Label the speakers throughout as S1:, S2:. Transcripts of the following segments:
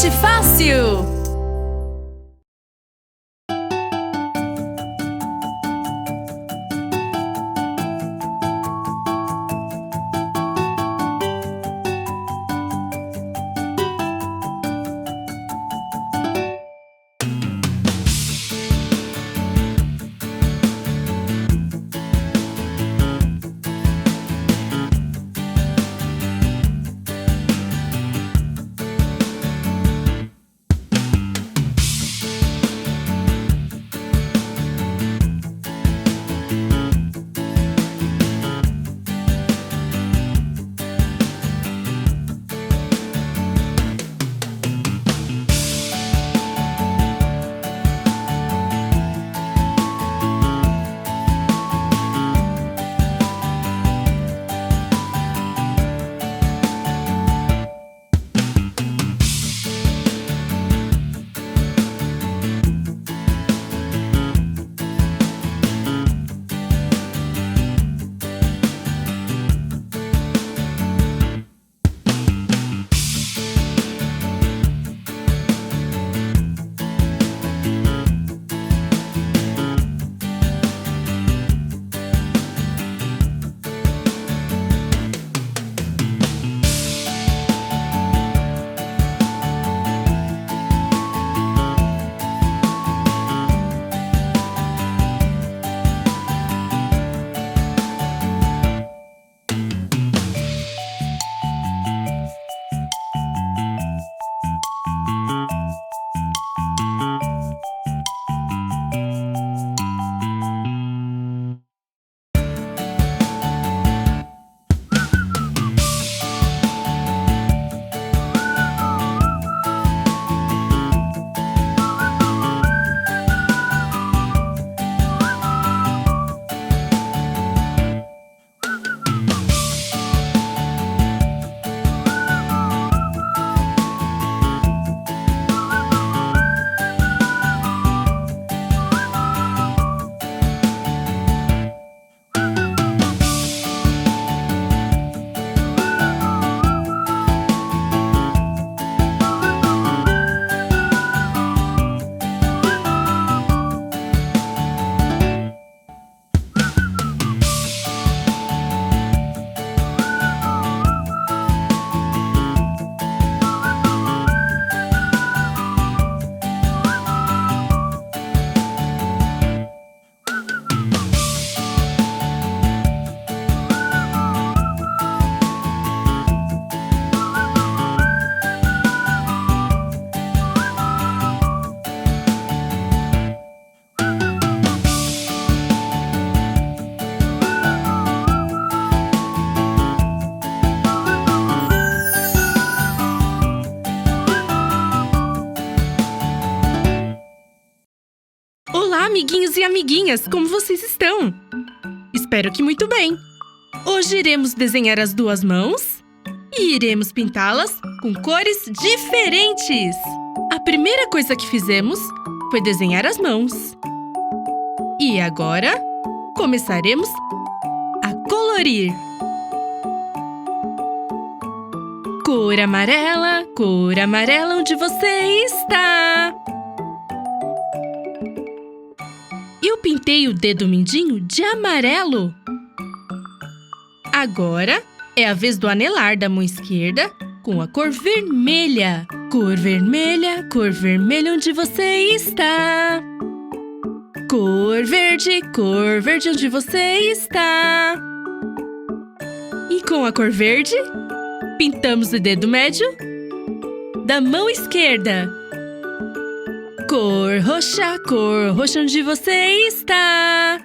S1: Arte Fácil!
S2: Olá, amiguinhos e amiguinhas! Como vocês estão? Espero que muito bem! Hoje iremos desenhar as duas mãos e iremos pintá-las com cores diferentes! A primeira coisa que fizemos foi desenhar as mãos. E agora, começaremos a colorir. Cor amarela, onde você está? Eu pintei o dedo mindinho de amarelo. Agora é a vez do anelar da mão esquerda com a cor vermelha. Cor vermelha, onde você está? Cor verde, onde você está? E com a cor verde, pintamos o dedo médio da mão esquerda. Cor roxa, onde você está?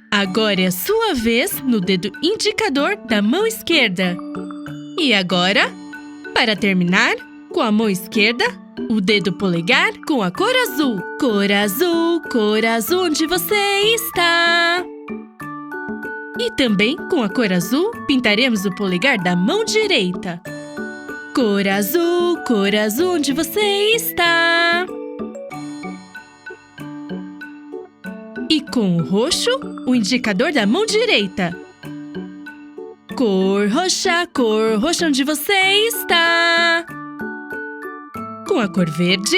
S2: Agora é a sua vez no dedo indicador da mão esquerda. E agora, para terminar, com a mão esquerda, o dedo polegar com a cor azul. Cor azul, onde você está? E também com a cor azul, pintaremos o polegar da mão direita. Cor azul, onde você está? E com o roxo, o indicador da mão direita. Cor roxa, onde você está? Com a cor verde,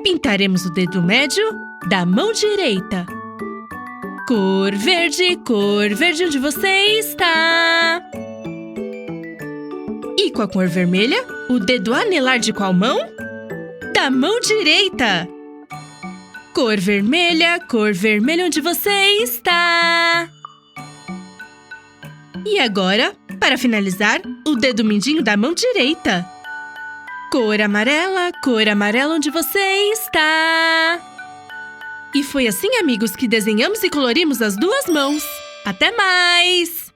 S2: pintaremos o dedo médio da mão direita. Cor verde, onde você está? E com a cor vermelha, o dedo anelar de qual mão? Da mão direita. Cor vermelha, onde você está? E agora, para finalizar, o dedo mindinho da mão direita. Cor amarela, onde você está? E foi assim, amigos, que desenhamos e colorimos as duas mãos. Até mais!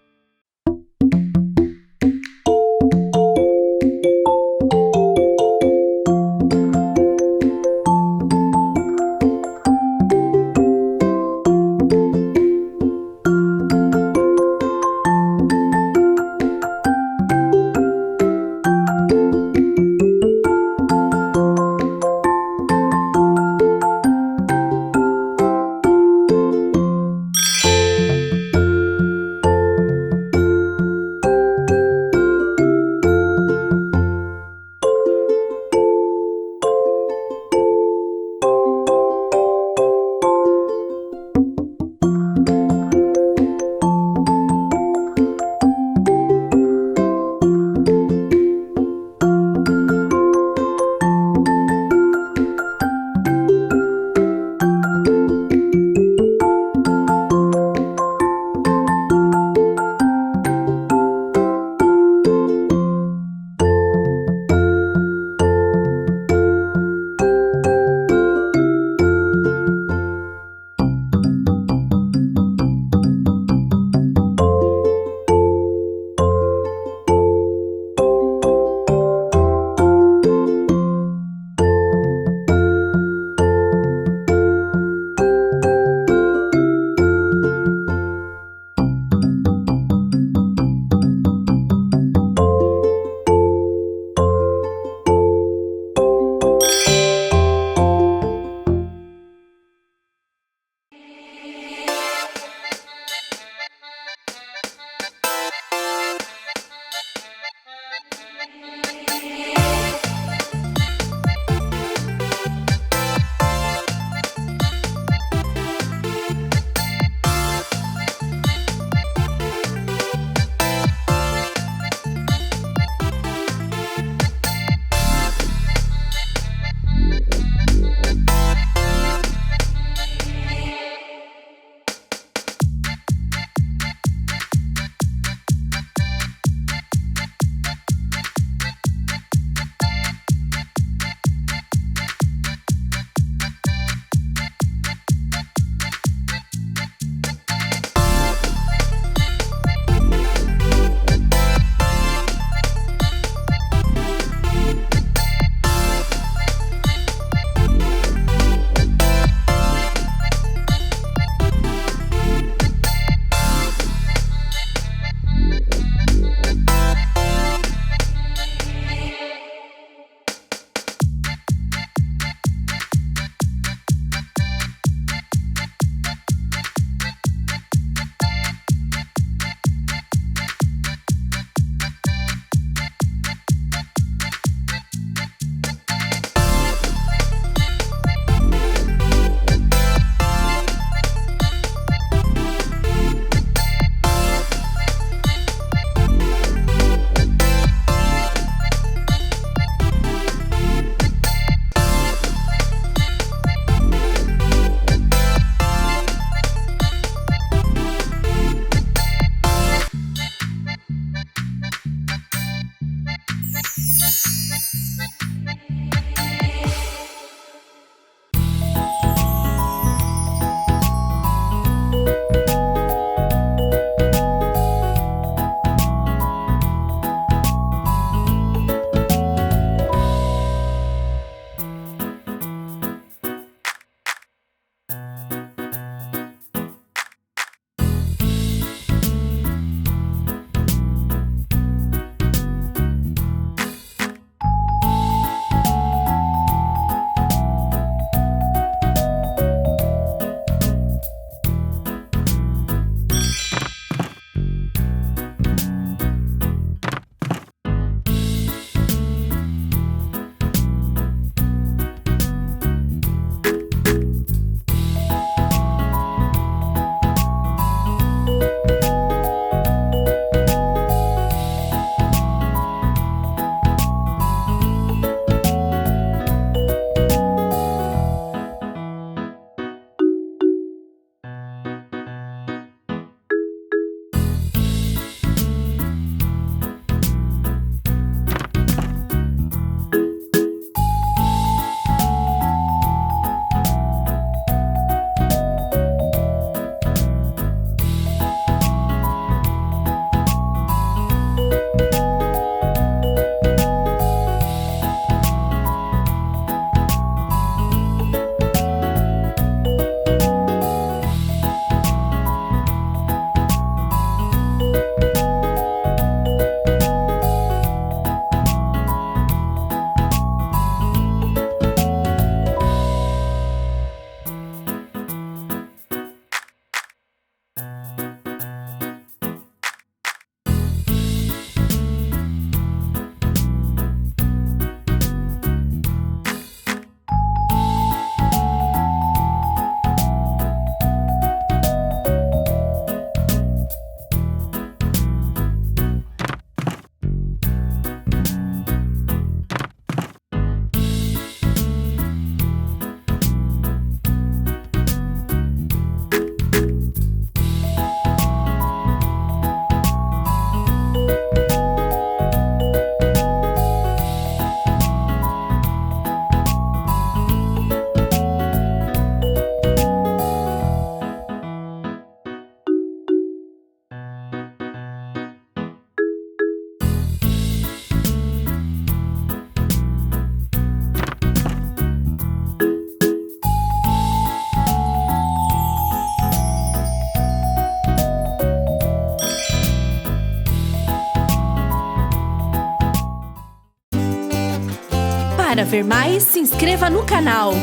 S1: Para ver mais, se inscreva no canal.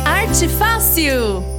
S1: Arte Fácil!